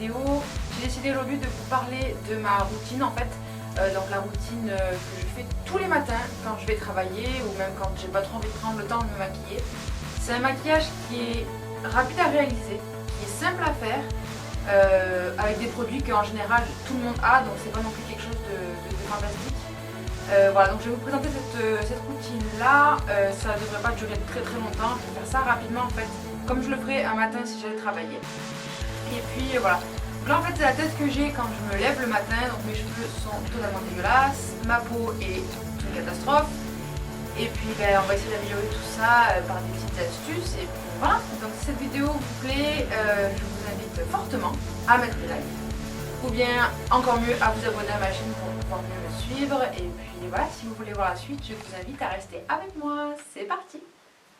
vidéo. J'ai décidé aujourd'hui de vous parler de ma routine en fait. Donc la routine que je fais tous les matins quand je vais travailler ou même quand j'ai pas trop envie de prendre le temps de me maquiller. C'est un maquillage qui est rapide à réaliser, qui est simple à faire, avec des produits qu'en général tout le monde a, donc c'est pas non plus quelque chose de fantastique. Voilà, donc je vais vous présenter cette routine là. Ça ne devrait pas durer très longtemps. Je vais faire ça rapidement en fait, comme je le ferais un matin si j'allais travailler. Et puis voilà. Donc là en fait c'est la tête que j'ai quand je me lève le matin. Donc mes cheveux sont totalement dégueulasses, ma peau est une catastrophe. Et puis on va essayer d'améliorer tout ça par des petites astuces. Et puis voilà. Donc si cette vidéo vous plaît, je vous invite fortement à mettre des likes. Ou bien encore mieux à vous abonner à ma chaîne pour pouvoir mieux me suivre. Et puis voilà, si vous voulez voir la suite, je vous invite à rester avec moi. C'est parti!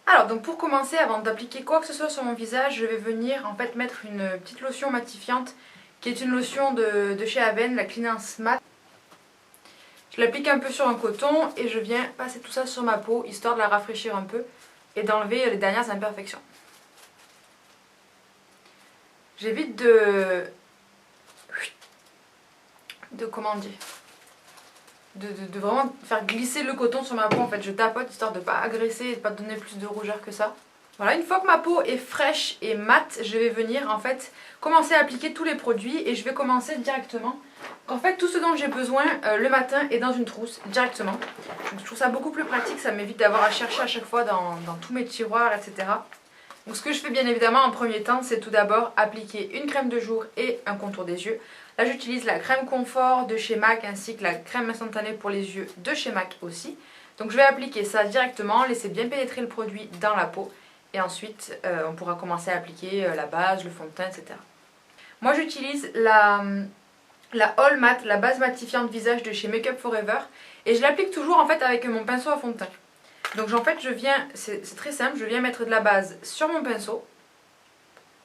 Alors donc pour commencer, avant d'appliquer quoi que ce soit sur mon visage, je vais venir en fait mettre une petite lotion matifiante qui est une lotion de chez Avène, la Cleanse Matte. Je l'applique un peu sur un coton et je viens passer tout ça sur ma peau histoire de la rafraîchir un peu et d'enlever les dernières imperfections. J'évite de comment dire, de vraiment faire glisser le coton sur ma peau en fait. Je tapote histoire de ne pas agresser et de ne pas donner plus de rougeur que ça. Voilà, une fois que ma peau est fraîche et mate, je vais venir en fait commencer à appliquer tous les produits et je vais commencer directement. En fait tout ce dont j'ai besoin le matin est dans une trousse directement. Donc, je trouve ça beaucoup plus pratique, ça m'évite d'avoir à chercher à chaque fois dans tous mes tiroirs, etc. Donc ce que je fais bien évidemment en premier temps, c'est tout d'abord appliquer une crème de jour et un contour des yeux. Là j'utilise la crème confort de chez MAC ainsi que la crème instantanée pour les yeux de chez MAC aussi. Donc je vais appliquer ça directement, laisser bien pénétrer le produit dans la peau. Et ensuite on pourra commencer à appliquer la base, le fond de teint, etc. Moi j'utilise la All Matte, la base matifiante visage de chez Make Up Forever. Et je l'applique toujours en fait avec mon pinceau à fond de teint. Donc en fait je viens, c'est très simple, je viens mettre de la base sur mon pinceau.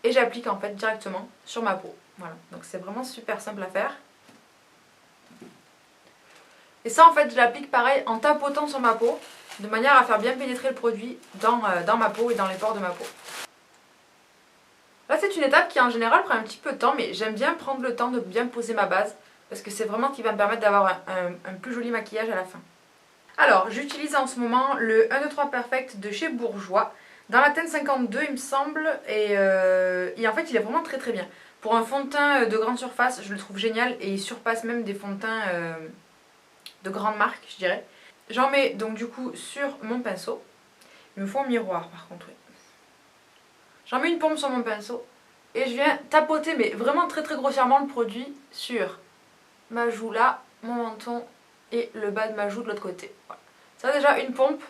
Et j'applique en fait directement sur ma peau. Voilà, donc c'est vraiment super simple à faire. Et ça en fait je l'applique pareil en tapotant sur ma peau, de manière à faire bien pénétrer le produit dans ma peau et dans les pores de ma peau. Là c'est une étape qui en général prend un petit peu de temps, mais j'aime bien prendre le temps de bien poser ma base, parce que c'est vraiment ce qui va me permettre d'avoir un plus joli maquillage à la fin. Alors j'utilise en ce moment le 1, 2, 3 Perfect de chez Bourjois, dans la teinte 52 il me semble, et en fait il est vraiment très bien. Pour un fond de teint de grande surface, je le trouve génial et il surpasse même des fonds de teint de grande marque, je dirais. J'en mets donc du coup sur mon pinceau. Il me faut un miroir par contre, oui. J'en mets une pompe sur mon pinceau et je viens tapoter, mais vraiment très grossièrement le produit sur ma joue là, mon menton et le bas de ma joue de l'autre côté. Voilà. Ça déjà une pompe,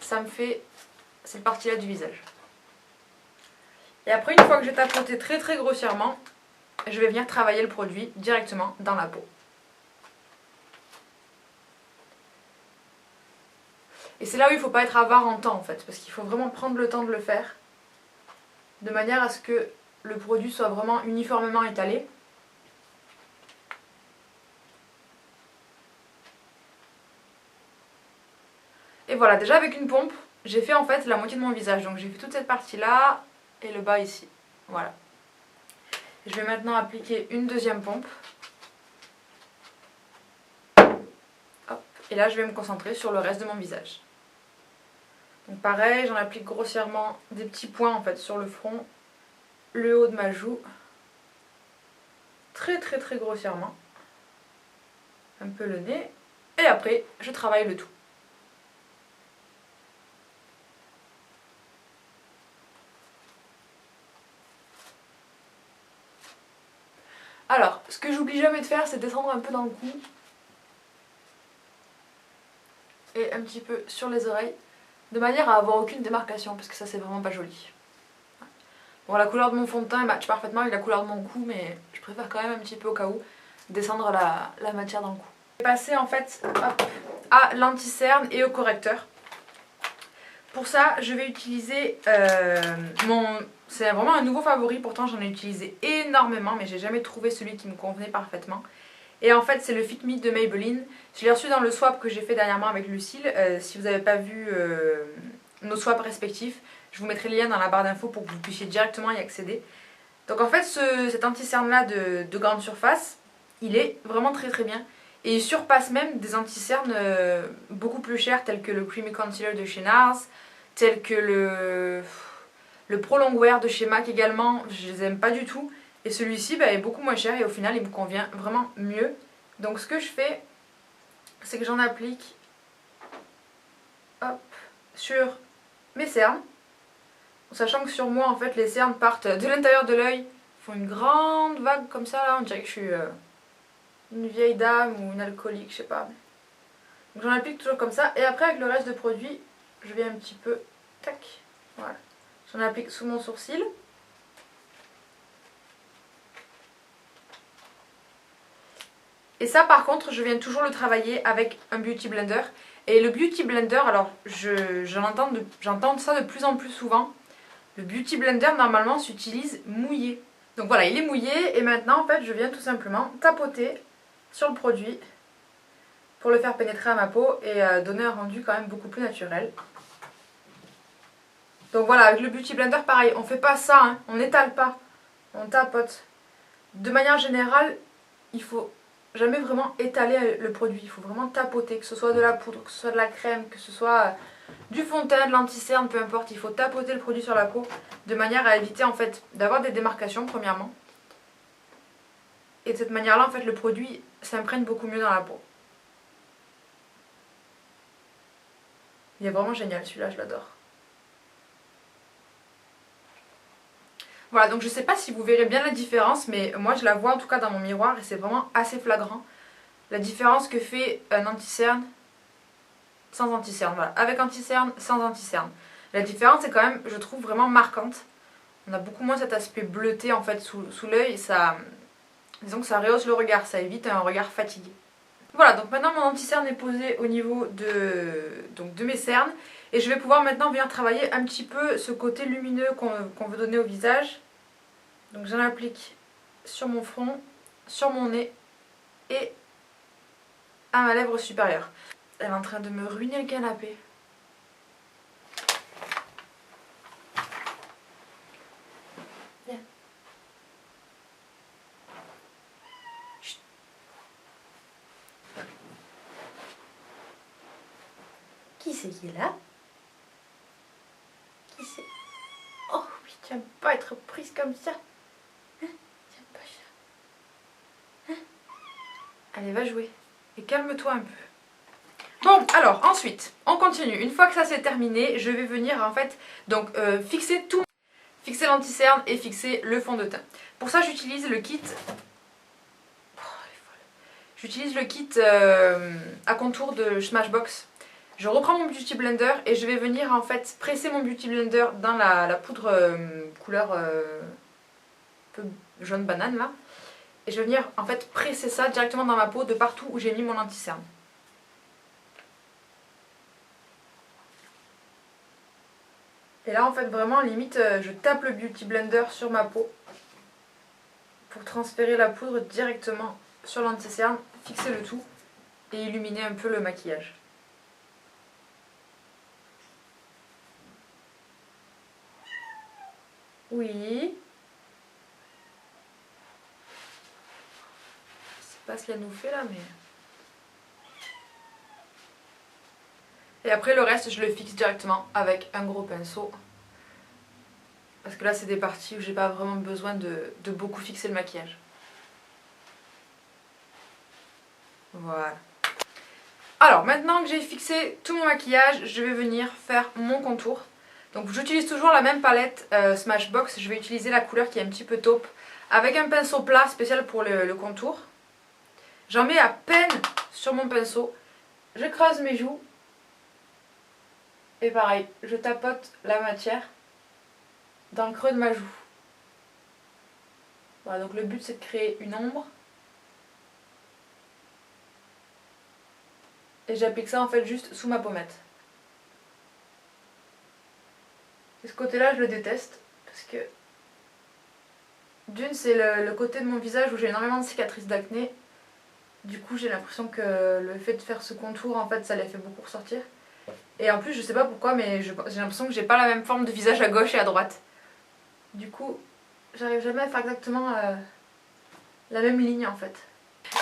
ça me fait cette partie là du visage. Et après une fois que j'ai tapoté très grossièrement, je vais venir travailler le produit directement dans la peau. Et c'est là où il ne faut pas être avare en temps en fait, parce qu'il faut vraiment prendre le temps de le faire, de manière à ce que le produit soit vraiment uniformément étalé. Et voilà, déjà avec une pompe, j'ai fait en fait la moitié de mon visage. Donc j'ai fait toute cette partie là et le bas ici. Voilà. Je vais maintenant appliquer une deuxième pompe. Hop. Et là je vais me concentrer sur le reste de mon visage. Donc pareil, j'en applique grossièrement des petits points en fait sur le front, le haut de ma joue. Très grossièrement. Un peu le nez. Et après, je travaille le tout. Alors, ce que j'oublie jamais de faire, c'est descendre un peu dans le cou. Et un petit peu sur les oreilles. De manière à avoir aucune démarcation, parce que ça c'est vraiment pas joli. Bon, la couleur de mon fond de teint matche parfaitement avec la couleur de mon cou, mais je préfère quand même un petit peu au cas où descendre la matière dans le cou. Je vais passer en fait à l'anti-cerne et au correcteur. Pour ça, je vais utiliser c'est vraiment un nouveau favori, pourtant j'en ai utilisé énormément, mais j'ai jamais trouvé celui qui me convenait parfaitement. Et en fait c'est le Fit Me de Maybelline. Je l'ai reçu dans le swap que j'ai fait dernièrement avec Lucille. Si vous n'avez pas vu nos swaps respectifs, je vous mettrai le lien dans la barre d'infos pour que vous puissiez directement y accéder. Donc en fait cet anti-cerne là de grande surface, il est vraiment très très bien. Et il surpasse même des anti-cernes beaucoup plus chers tels que le Creamy Concealer de chez NARS, tels que le Pro Longwear de chez MAC également, je les aime pas du tout. Et celui-ci est beaucoup moins cher et au final il me convient vraiment mieux. Donc ce que je fais, c'est que j'en applique hop, sur mes cernes. Sachant que sur moi en fait les cernes partent de l'intérieur de l'œil, font une grande vague comme ça là, on dirait que je suis une vieille dame ou une alcoolique, je sais pas. Donc j'en applique toujours comme ça et après avec le reste de produit, je vais un petit peu, tac, voilà. J'en applique sous mon sourcil. Et ça par contre je viens toujours le travailler avec un Beauty Blender. Et le Beauty Blender, alors j'entends ça de plus en plus souvent. Le Beauty Blender normalement s'utilise mouillé. Donc voilà, il est mouillé et maintenant en fait je viens tout simplement tapoter sur le produit pour le faire pénétrer à ma peau et donner un rendu quand même beaucoup plus naturel. Donc voilà, avec le Beauty Blender pareil, on fait pas ça, hein, on n'étale pas, on tapote. De manière générale, il faut jamais vraiment étaler le produit, il faut vraiment tapoter, que ce soit de la poudre, que ce soit de la crème, que ce soit du fond de teint, de l'anti-cerne, peu importe, il faut tapoter le produit sur la peau de manière à éviter en fait d'avoir des démarcations premièrement. Et de cette manière-là, en fait, le produit s'imprègne beaucoup mieux dans la peau. Il est vraiment génial celui-là, je l'adore. Voilà, donc je sais pas si vous verrez bien la différence, mais moi je la vois en tout cas dans mon miroir et c'est vraiment assez flagrant. La différence que fait un anti-cerne sans anti-cerne, voilà. Avec anti-cerne, sans anti-cerne. La différence est quand même, je trouve, vraiment marquante. On a beaucoup moins cet aspect bleuté en fait sous l'œil, disons que ça rehausse le regard, ça évite un regard fatigué. Voilà, donc maintenant mon anti-cerne est posé au niveau de mes cernes. Et je vais pouvoir maintenant venir travailler un petit peu ce côté lumineux qu'on veut donner au visage. Donc j'en applique sur mon front, sur mon nez et à ma lèvre supérieure. Elle est en train de me ruiner le canapé. Viens. Chut. Qui c'est qui est là? Qui c'est? Oh oui, tu n'aimes pas être prise comme ça. Hein? Tu n'aimes pas ça? Hein? Allez, va jouer. Et calme-toi un peu. Bon, alors ensuite, on continue. Une fois que ça c'est terminé, je vais venir en fait donc fixer l'anti-cerne et fixer le fond de teint. Pour ça, j'utilise le kit. J'utilise le kit à contour de Smashbox. Je reprends mon Beauty Blender et je vais venir en fait presser mon Beauty Blender dans la poudre couleur un peu jaune banane là. Et je vais venir en fait presser ça directement dans ma peau de partout où j'ai mis mon anti-cerne. Et là en fait vraiment limite je tape le Beauty Blender sur ma peau pour transférer la poudre directement sur l'anti-cerne, fixer le tout et illuminer un peu le maquillage. Oui. Je sais pas ce qu'elle nous fait là mais... Et après le reste je le fixe directement avec un gros pinceau. Parce que là c'est des parties où j'ai pas vraiment besoin de beaucoup fixer le maquillage. Voilà. Alors maintenant que j'ai fixé tout mon maquillage, je vais venir faire mon contour. Donc j'utilise toujours la même palette Smashbox, je vais utiliser la couleur qui est un petit peu taupe. Avec un pinceau plat spécial pour le contour. J'en mets à peine sur mon pinceau. Je creuse mes joues. Et pareil, je tapote la matière dans le creux de ma joue. Voilà, donc le but c'est de créer une ombre. Et j'applique ça en fait juste sous ma pommette. Et ce côté-là, je le déteste parce que d'une, c'est le côté de mon visage où j'ai énormément de cicatrices d'acné. Du coup, j'ai l'impression que le fait de faire ce contour, en fait, ça les fait beaucoup ressortir. Et en plus, je sais pas pourquoi, mais j'ai l'impression que j'ai pas la même forme de visage à gauche et à droite. Du coup, j'arrive jamais à faire exactement la même ligne en fait.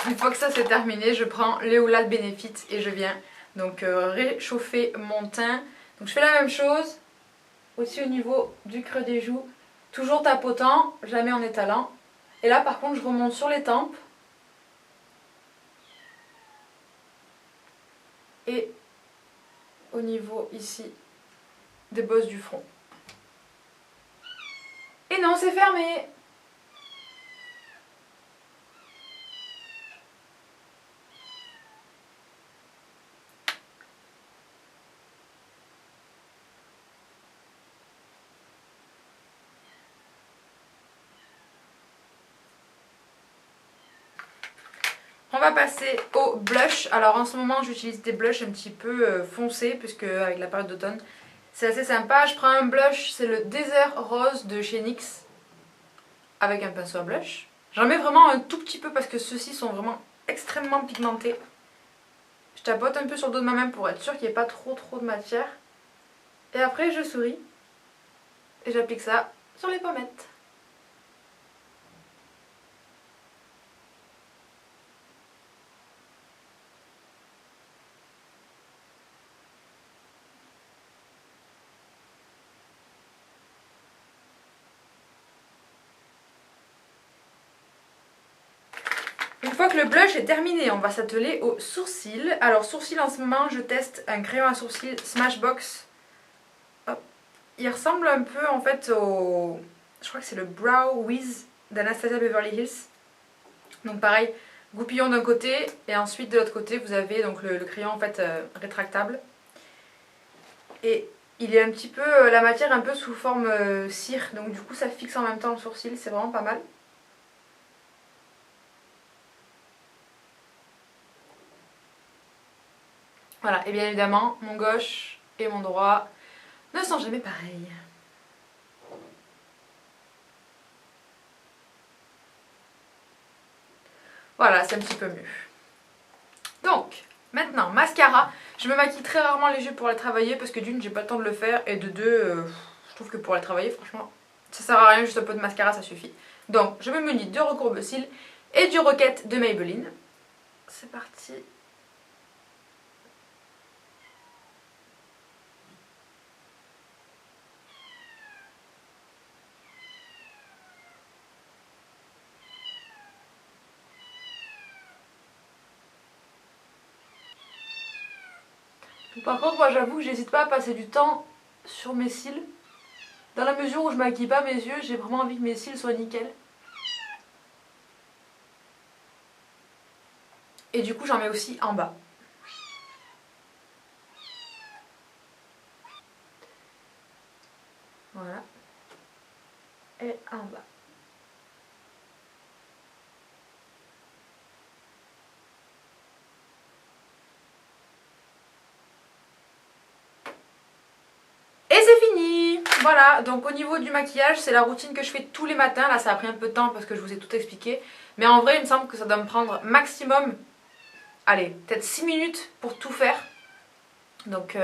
Une fois que ça c'est terminé, je prends l'Eolal Benefit et je viens donc réchauffer mon teint. Donc je fais la même chose aussi au niveau du creux des joues, toujours tapotant, jamais en étalant. Et là par contre je remonte sur les tempes et au niveau ici des bosses du front. Et non, c'est fermé. On va passer au blush. Alors en ce moment j'utilise des blushs un petit peu foncés puisque avec la période d'automne c'est assez sympa. Je prends un blush, c'est le Desert Rose de chez NYX avec un pinceau à blush. J'en mets vraiment un tout petit peu parce que ceux-ci sont vraiment extrêmement pigmentés. Je tapote un peu sur le dos de ma main pour être sûre qu'il n'y ait pas trop de matière. Et après je souris et j'applique ça sur les pommettes. Une fois que le blush est terminé, on va s'atteler aux sourcils. Alors sourcils en ce moment, je teste un crayon à sourcils Smashbox. Hop. Il ressemble un peu en fait au... Je crois que c'est le Brow Wiz d'Anastasia Beverly Hills. Donc pareil, goupillon d'un côté et ensuite de l'autre côté vous avez donc le crayon en fait rétractable. Et il est un petit peu, la matière un peu sous forme cire, donc du coup ça fixe en même temps le sourcil, c'est vraiment pas mal. Voilà, et bien évidemment, mon gauche et mon droit ne sont jamais pareils. Voilà, c'est un petit peu mieux. Donc, maintenant, mascara. Je me maquille très rarement les yeux pour les travailler parce que d'une, j'ai pas le temps de le faire et de deux, je trouve que pour les travailler, franchement, ça sert à rien, juste un peu de mascara, ça suffit. Donc, je me munis de recourbe-cils et du Rocket de Maybelline. C'est parti. Par contre, moi j'avoue que j'hésite pas à passer du temps sur mes cils. Dans la mesure où je maquille pas mes yeux, j'ai vraiment envie que mes cils soient nickel. Et du coup j'en mets aussi en bas. Voilà. Et en bas. Et c'est fini! Voilà, donc au niveau du maquillage, c'est la routine que je fais tous les matins. Là ça a pris un peu de temps parce que je vous ai tout expliqué. Mais en vrai il me semble que ça doit me prendre maximum, allez, peut-être 6 minutes pour tout faire. Donc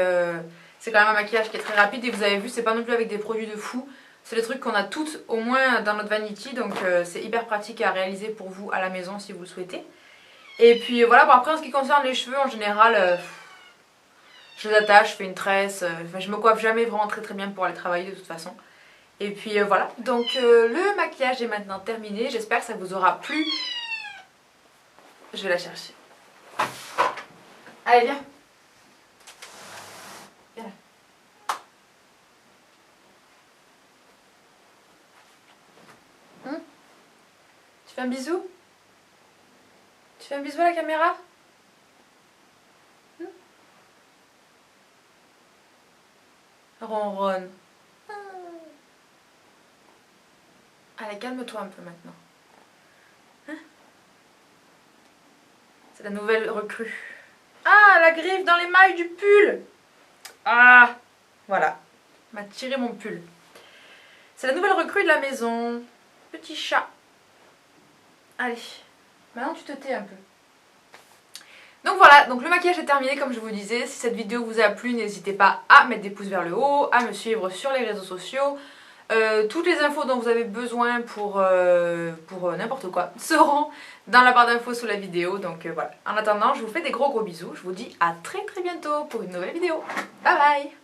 c'est quand même un maquillage qui est très rapide. Et vous avez vu, c'est pas non plus avec des produits de fou. C'est des trucs qu'on a toutes au moins dans notre vanity. Donc c'est hyper pratique à réaliser pour vous à la maison si vous le souhaitez. Et puis voilà, bon, après en ce qui concerne les cheveux en général... je les attache, je fais une tresse, je me coiffe jamais vraiment très bien pour aller travailler de toute façon. Et puis voilà, donc le maquillage est maintenant terminé, j'espère que ça vous aura plu. Je vais la chercher. Allez viens. Viens là. Tu fais un bisou? Tu fais un bisou à la caméra? Ronronne. Allez, calme-toi un peu maintenant. Hein? C'est la nouvelle recrue. Ah, la griffe dans les mailles du pull! Ah, voilà. M'a tiré mon pull. C'est la nouvelle recrue de la maison. Petit chat. Allez, maintenant tu te tais un peu. Donc voilà, donc le maquillage est terminé comme je vous disais. Si cette vidéo vous a plu, n'hésitez pas à mettre des pouces vers le haut, à me suivre sur les réseaux sociaux, Toutes les infos dont vous avez besoin pour n'importe quoi seront dans la barre d'infos sous la vidéo. Donc voilà. En attendant, je vous fais des gros bisous. Je vous dis à très bientôt pour une nouvelle vidéo. Bye bye!